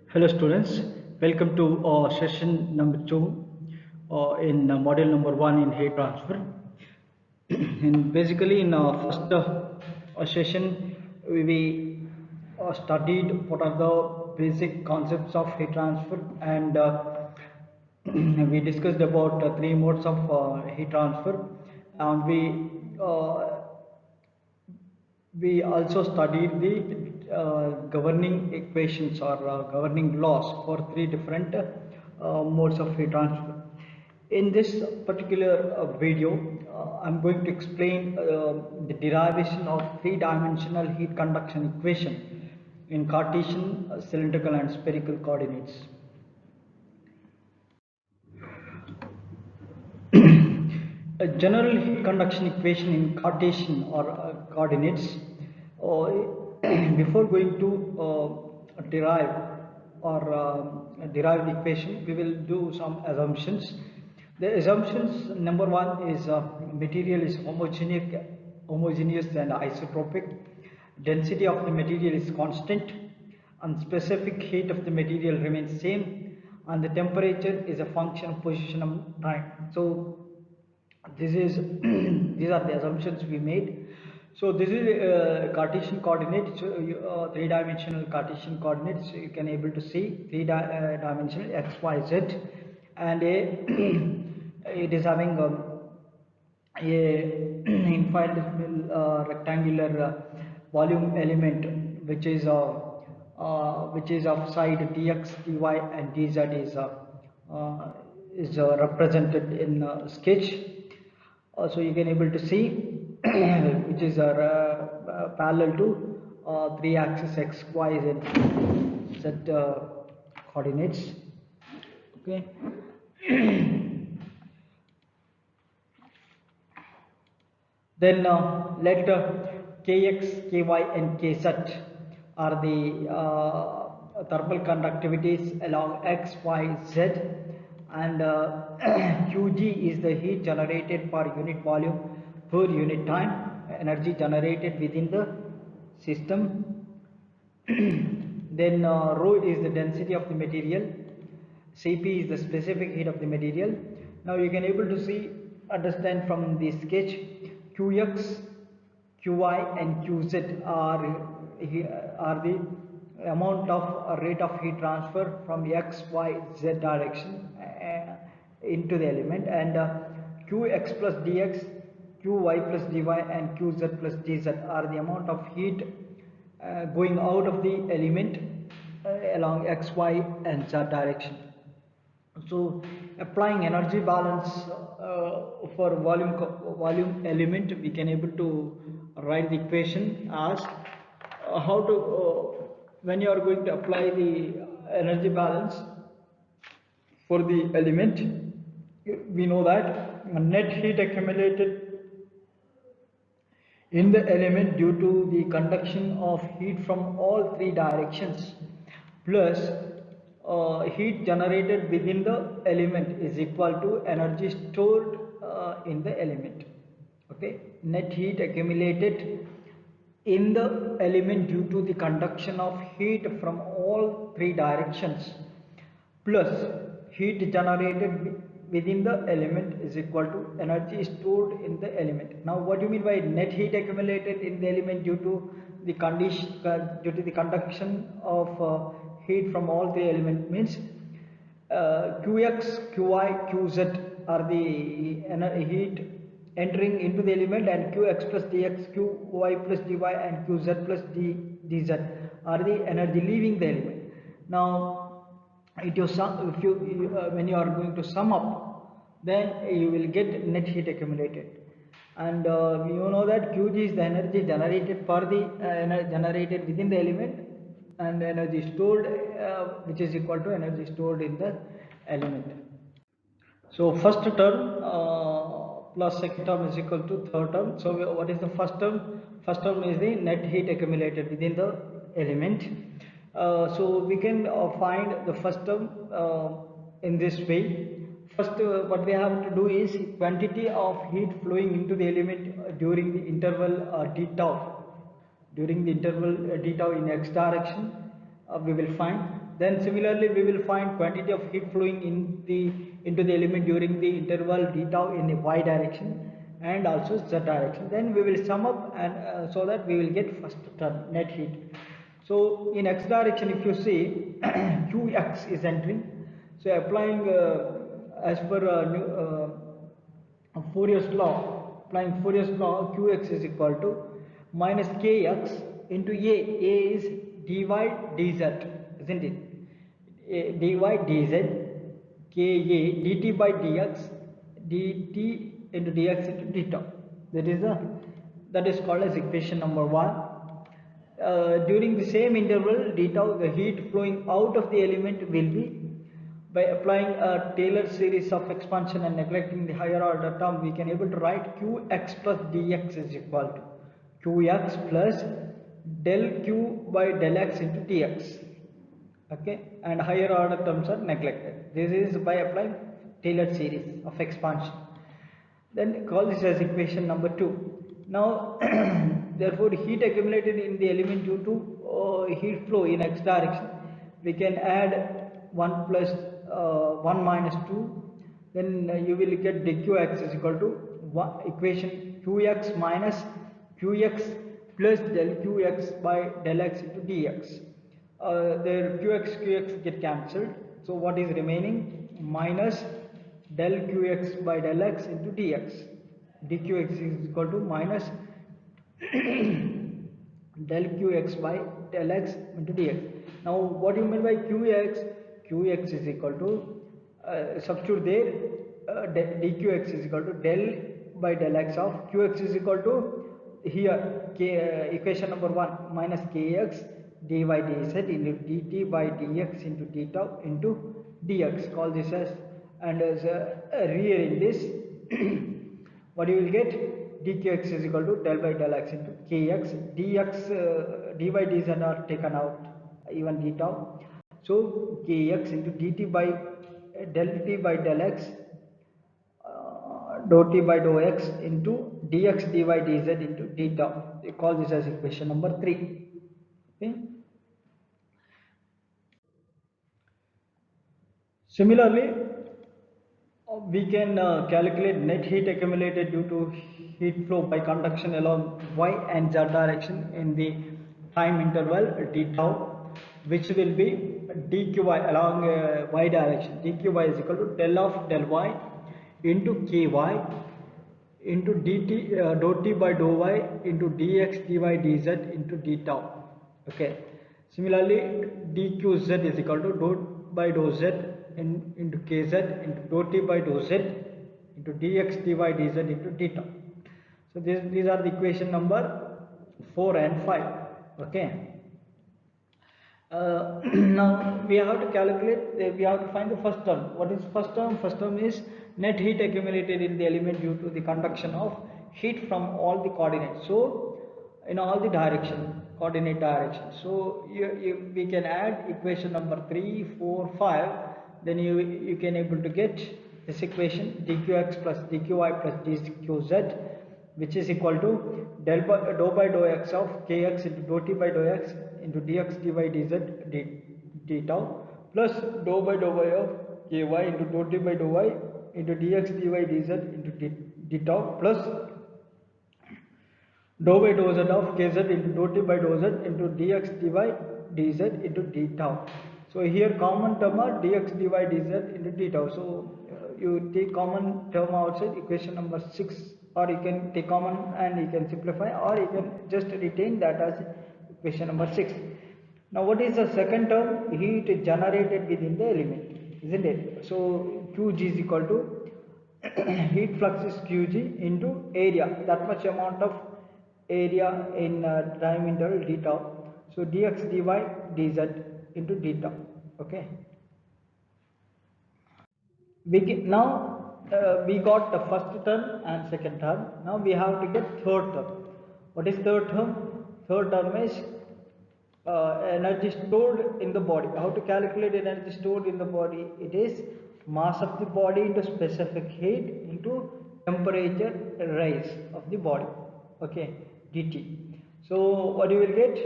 Hello students, welcome to session number 2 in module number 1 in heat transfer. And basically in first session we studied what are the basic concepts of heat transfer, and we discussed about three modes of heat transfer, and we also studied the governing equations or governing laws for three different modes of heat transfer. In this particular video, I'm going to explain the derivation of three-dimensional heat conduction equation in Cartesian, cylindrical and spherical coordinates. A general heat conduction equation in Cartesian or coordinates. Before going to derive the equation, we will do some assumptions. The assumptions, number one is material is homogeneous and isotropic. Density of the material is constant, and specific heat of the material remains same, and the temperature is a function of position and time. So this is these are the assumptions we made. So this is Cartesian coordinates, three-dimensional Cartesian coordinates. You can able to see three-dimensional x, y, z, and it is having a infinitesimal rectangular volume element, which is of side dx, dy, and dz is represented in sketch. So you can able to see which is parallel to 3 axis x, y, z coordinates. Okay. Then let kx, ky, and kz are the thermal conductivities along x, y, z, and Qg is the heat generated per unit volume per unit time, energy generated within the system. Then rho is the density of the material, Cp is the specific heat of the material. Now you can able to see, understand from the sketch, Qx, Qy, and Qz are the amount of rate of heat transfer from x, y, z direction into the element, and Qx plus dx, Qy plus dy, and Qz plus dz are the amount of heat going out of the element along x, y, and z direction. So applying energy balance for volume element, we can able to write the equation as how to when you are going to apply the energy balance for the element, we know that net heat accumulated in the element due to the conduction of heat from all three directions plus heat generated within the element is equal to energy stored in the element. Okay, net heat accumulated in the element due to the conduction of heat from all three directions plus heat generated within the element is equal to energy stored in the element. Now what do you mean by net heat accumulated in the element due to the conduction of heat from all three elements? Means Qx, Qy, Qz are the heat entering into the element, and Qx plus dx, Qy plus dy, and Qz plus dz are the energy leaving the element. Now if you when you are going to sum up, then you will get net heat accumulated, and you know that Qg is the energy generated for the generated within the element, and energy stored which is equal to energy stored in the element. So first term plus second term is equal to third term. So what is the first term? First term is the net heat accumulated within the element. So we can find the first term in this way. First, what we have to do is quantity of heat flowing into the element during the interval d tau. During the interval d tau in x direction, we will find. Then similarly, we will find quantity of heat flowing into the element during the interval d tau in the y direction and also z direction. Then we will sum up and so that we will get first term net heat. So in x direction, if you see qx is entering. So applying as per Fourier's law, applying Fourier's law, qx is equal to minus kx into a. A is dy dz, isn't it? Dy dz, ka dt by dx, dt into dx into d tau. That is called as equation number 1. During the same interval d tau, the heat flowing out of the element will be, by applying a Taylor series of expansion and neglecting the higher order term, we can able to write qx plus dx is equal to qx plus del q by del x into dx. Okay, and higher order terms are neglected. This is by applying Taylor series of expansion. Then call this as equation number 2. Now therefore heat accumulated in the element due to heat flow in x direction, we can add 1 plus 1 minus 2. Then you will get dqx is equal to equation qx minus qx plus del qx by del x into dx. Their qx get cancelled. So what is remaining? Minus del qx by del x into dx. dqx is equal to minus del qx by del x into dx. Now what do you mean by qx? Qx is equal to substitute there dqx is equal to del by del x of qx is equal to here equation number 1 minus kx dy dz into dt by dx into d tau into dx. Call this as, and as rearrange this what you will get, dqx is equal to del by del x into kx, dx dy dz are taken out, even d tau. So kx into dt by del t by del x dou t by dou x into dx dy dz into d tau. We call this as equation number 3. Okay. Similarly, we can calculate net heat accumulated due to heat flow by conduction along y and z direction in the time interval d tau, which will be dqy along y direction. Dqy is equal to del of del y into ky into dt dou t by dou y into dx dy dz into d tau. Okay. Similarly, dqz is equal to dou by dou z into kz into dou t by dou z into dx dy dz into d tau. So these are the equation number 4 and 5. Okay. Now we have to calculate, we have to find the first term. What is first term? First term is net heat accumulated in the element due to the conduction of heat from all the coordinates. So in all the direction, coordinate direction. So we can add equation number 3, 4, 5. Then you can able to get this equation dqx plus dqy plus dqz, which is equal to dou by dou x of kx into dou t by dou x into dx dy dz d tau plus dou by dou y of ky into dou t by dou y into dx dy dz into d tau plus dou by dou z of kz into dou t by dou z into dx dy dz into d tau. So here common term are dx dy dz into d tau. So you take common term outside, equation number 6, or you can take common and you can simplify, or you can just retain that as equation number 6. Now what is the second term? Heat generated within the element, isn't it? So Qg is equal to heat flux is Qg into area, that much amount of area in time interval d tau. So dx dy dz into d tau. Okay. Now we got the first term and second term. Now we have to get third term. What is third term? Third term is energy stored in the body. How to calculate energy stored in the body? It is mass of the body into specific heat into temperature rise of the body. Okay, dt. So what you will get?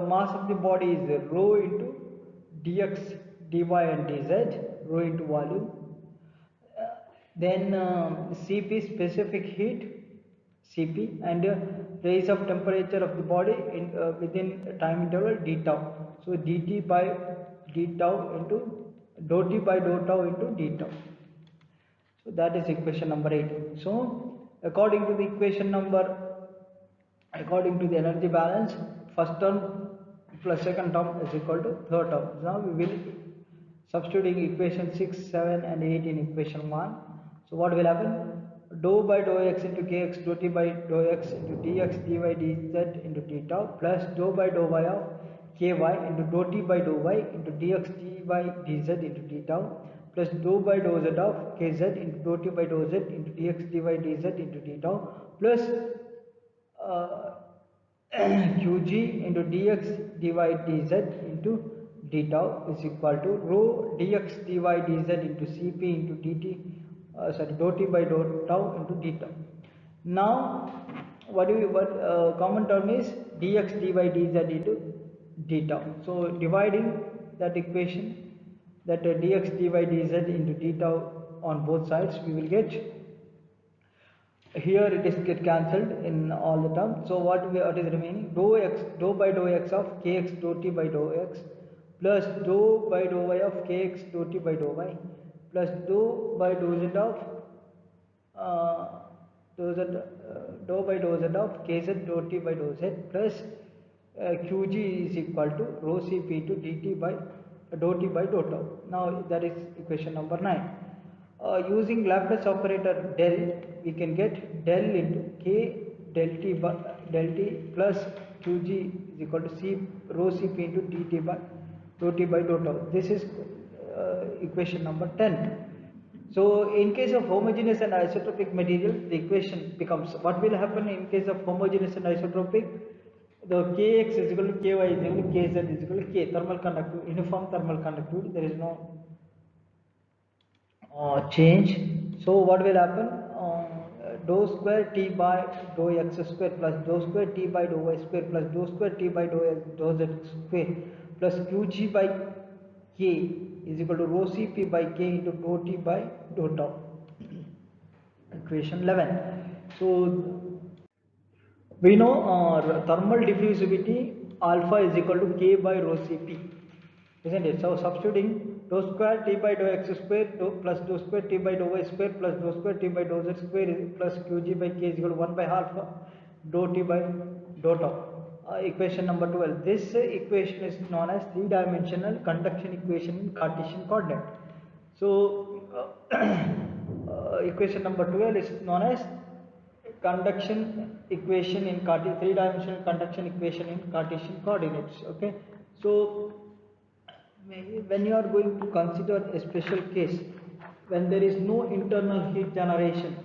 Mass of the body is rho into dx, dy and dz, rho into volume. Then Cp specific heat, Cp, and rise of temperature of the body in within time interval d tau. So dt by d tau into dou t by dou tau into d tau. So that is equation number 8. So according to the energy balance, first term plus second term is equal to third term. Now we will substituting equation 6, 7 and 8 in equation 1. So what will happen? Dou by dou x into kx, dou t by dou x into dx, dy, dz into d tau plus dou by dou y of ky into dou t by dou y into dx, dy, dz into d tau plus dou by dou z of kz into dou t by dou z into dx, dy, dz into d tau plus qg into dx, dy, dz into d tau is equal to rho dx, dy, dz into cp into dt, dou t by dou tau into d tau. Now what common term is dx, dy, dz into d tau. So dividing that equation, that dx, dy, dz into d tau on both sides, we will get, here it is get cancelled in all the terms. So what is remaining? Dou by dou x of kx dou t by dou x plus dou by dou y of kx dou t by dou y plus dou by dou z of dou by dou z of kz dou t by dou z plus qg is equal to rho cp into dt by dou t by dou tau. Now that is equation number 9. Using Laplace operator del, we can get del into k del t plus qg is equal to c rho cp into dt by dou t by dou tau. This is equation number 10. So in case of homogeneous and isotropic material, the equation becomes, what will happen in case of homogeneous and isotropic? The kx is equal to ky is equal to kz is equal to k, thermal conductivity, uniform thermal conductivity, there is no change. So what will happen? Dou square t by dou x square plus dou square t by dou y square plus dou square t by dou z square plus qg by k is equal to rho cp by k into dou t by dou tau. Equation 11. So we know thermal diffusivity alpha is equal to k by rho cp, isn't it? So substituting dou square t by dou x square plus dou square t by dou y square plus dou square t by dou z square plus qg by k is equal to 1 by alpha dou t by dou tau. Equation number 12. This equation is known as three-dimensional conduction equation in Cartesian coordinate. So equation number 12 is known as conduction equation in three-dimensional conduction equation in Cartesian coordinates. Okay, so when you are going to consider a special case when there is no internal heat generation,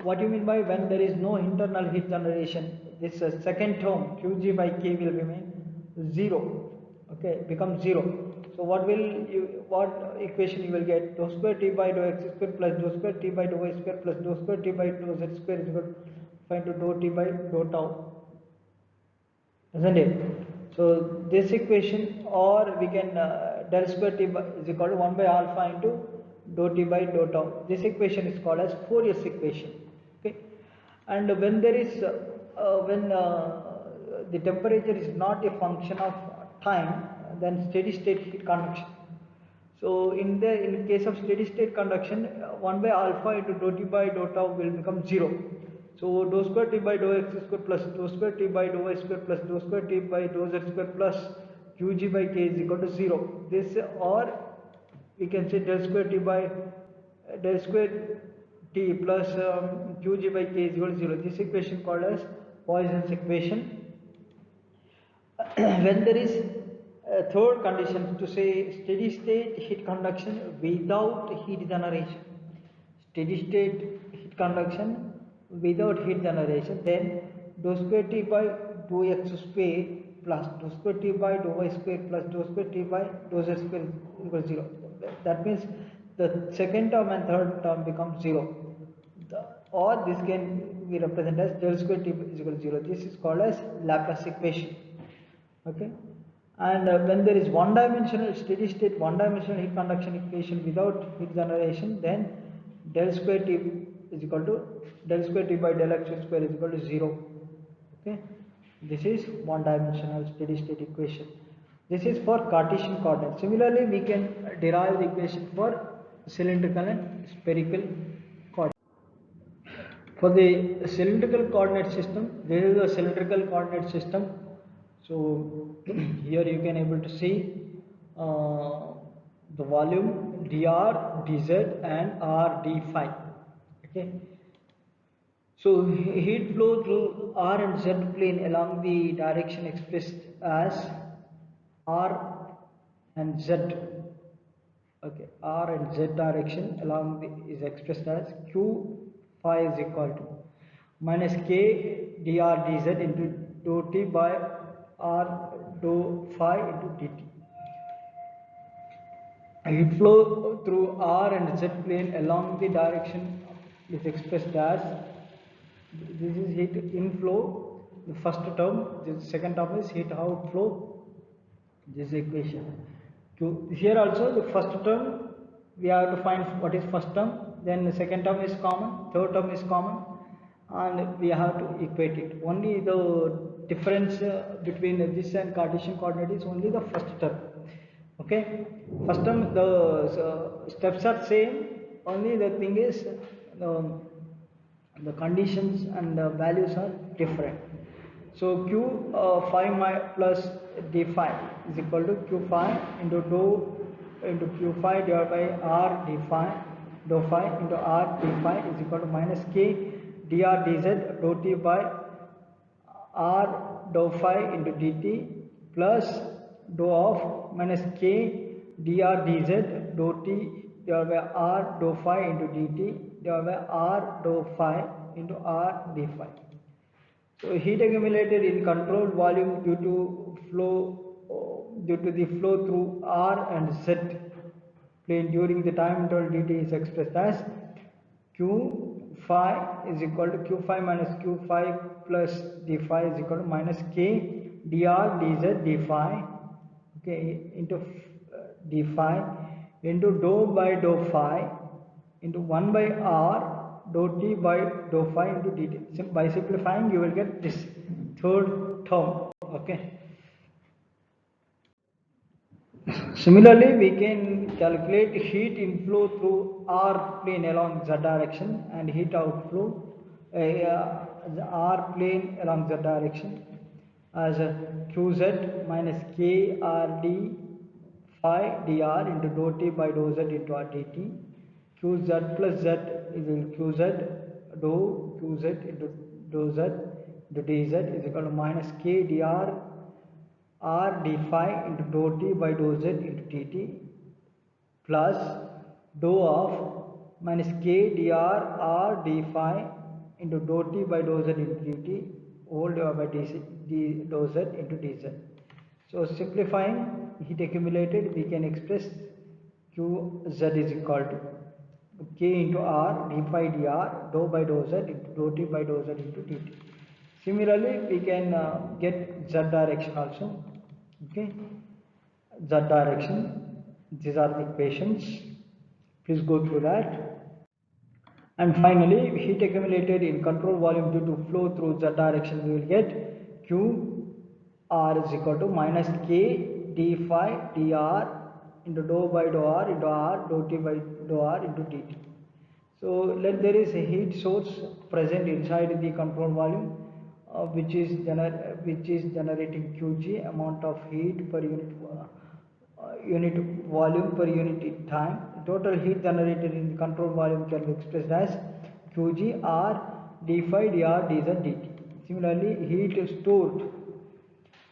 what do you mean by when there is no internal heat generation? This second term qg by k will remain 0. Okay, becomes 0. So what equation you will get? Dou square t by dou x square plus dou square t by dou y square plus dou square t by dou z square is equal to find to dou t by dou tau, isn't it? So this equation, or we can del square t is equal to 1 by alpha into dou t by dou tau. This equation is called as Fourier's equation. Okay, and when there is the temperature is not a function of time, then steady state heat conduction. So in case of steady state conduction, 1 by alpha into dou t by dou tau will become 0. So dou square t by dou x square plus dou square t by dou y square plus dou square t by dou z square plus qg by k is equal to 0. This, or we can say del square t by del square t plus qg by k is equal to 0. This equation called as Poisson's equation. When there is third condition, to say steady state heat conduction without heat generation. steady state heat conduction without heat generation, then dou square T by dou x square plus dou square T by dou y square plus dou square T by dou z square equals 0. That means the second term and third term become 0. Or this can be represented as del square T is equal to 0. This is called as Laplace equation. Okay. And when there is one-dimensional steady state one-dimensional heat conduction equation without heat generation, then del square T is equal to del square T by del x square is equal to 0. Okay, this is one-dimensional steady state equation. This is for Cartesian coordinates. Similarly, we can derive the equation for cylindrical and spherical coordinates. For the cylindrical coordinate system, this is a cylindrical coordinate system. So here you can able to see the volume dr, dz and r d phi. Okay. So heat flow through r and z plane along the direction expressed as r and z. Okay, r and z direction along the is expressed as q phi is equal to minus k dr dz into dou t by r dou phi into dt. Heat flow through r and z plane along the direction is expressed as, this is heat inflow, the first term, the second term is heat outflow, this equation. Here also the first term we have to find what is first term, then the second term is common, third term is common, and we have to equate it. Only the difference between this and Cartesian coordinate is only the first term. Okay, first term the steps are same, only the thing is the conditions and the values are different. So q phi plus d phi is equal to q phi into dou into q phi divided by r d phi dou phi into r d phi is equal to minus k dr dz dou t by r dou phi into dt plus dou of minus k dr dz dou t divided by r dou phi into dt divided by r dou phi into r d phi. So heat accumulated in controlled volume due to the flow through r and z plane during the time interval dt is expressed as q phi is equal to q phi minus q phi plus d phi is equal to minus k dr dz d phi, okay, into d phi into dou by dou phi into 1 by r dou t by dou phi into dt. By simplifying you will get this third term. Okay. Similarly, we can calculate heat inflow through r plane along z direction and heat outflow r plane along z direction as qz minus k r d phi dr into dou t by dou z into r dt. Qz plus z is qz dou qz into dou z into dz is equal to minus k dr r d phi into dou t by dou z into dt plus dou of minus k dr r d phi into dou t by dou z into dt whole divided by dou z into dz. So simplifying heat accumulated, we can express qz is equal to k into r d phi dr dou by dou z into dou t by dou z into dt. Similarly, we can get z direction also. Okay, z direction, these are the equations, please go through that. And finally, heat accumulated in control volume due to flow through z direction, we will get q r is equal to minus k d phi dr into dou by dou r into r dou t by dou r into dt. So let there is a heat source present inside the control volume which is generating Qg, amount of heat per unit volume per unit time. Total heat generated in the control volume can be expressed as Qg r d phi dr dz dt. Similarly, heat stored,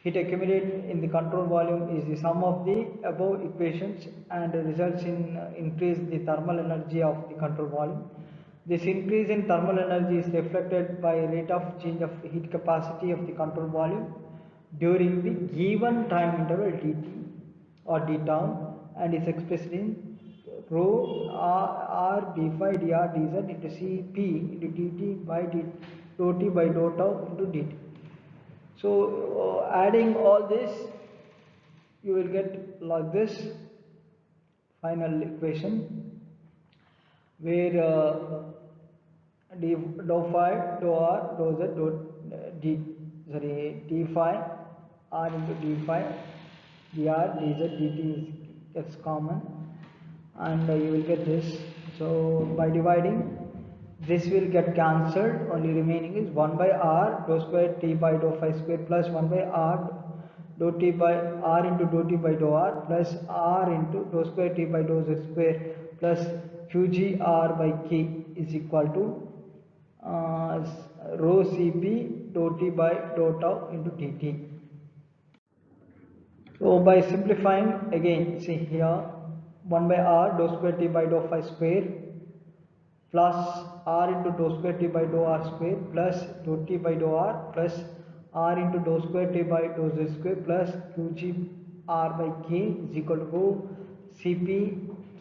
heat accumulated in the control volume is the sum of the above equations and results in increase the thermal energy of the control volume. This increase in thermal energy is reflected by rate of change of heat capacity of the control volume during the given time interval dt or d term, and is expressed in rho r d phi dr dz into cp into dt by dou t by dou tau into dt. So adding all this, you will get like this final equation, where d dou phi dou r dou z dou d d phi r into d phi dr dz dt gets common, and you will get this. So by dividing, this will get cancelled, only remaining is 1 by r dou square t by dou phi square plus 1 by r dou t by r into dou t by dou r plus r into dou square t by dou z square plus qg r by k is equal to rho cp dou t by dou tau into dt. So by simplifying again, see here 1 by r dou square t by dou phi square plus r into dou square t by dou r square plus dou t by dou r plus r into dou square t by dou z square plus qg r by k is equal to rho cp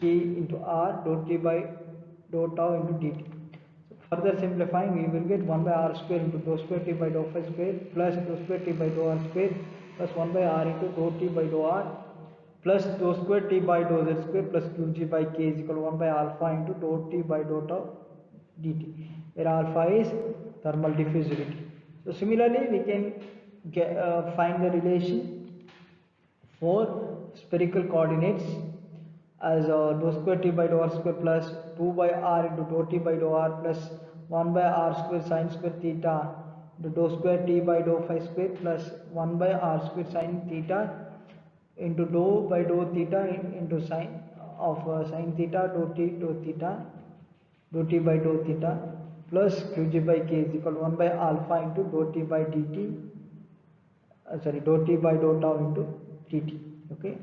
k into r dou t by dou tau into dt. So further simplifying, we will get 1 by r square into dou square t by dou phi square plus dou square t by dou r square plus 1 by r into dou t by dou r plus dou square t by dou z square plus qg by k is equal to 1 by alpha into dou t by dou tau dt, where alpha is thermal diffusivity. So similarly, we can find the relation for spherical coordinates as dou square t by dou r square plus 2 by r into dou t by dou r plus 1 by r square sin square theta into dou square t by dou phi square plus 1 by r square sin theta into dou by dou theta into sin of sin theta dou t dou theta dou t by dou theta plus qg by k is equal to 1 by alpha into dou t by dt, dou t by dou tau into dt. Okay,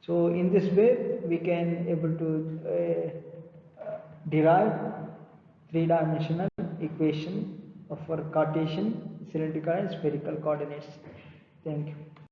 so in this way we can able to derive three-dimensional equation for Cartesian, cylindrical and spherical coordinates. Thank you.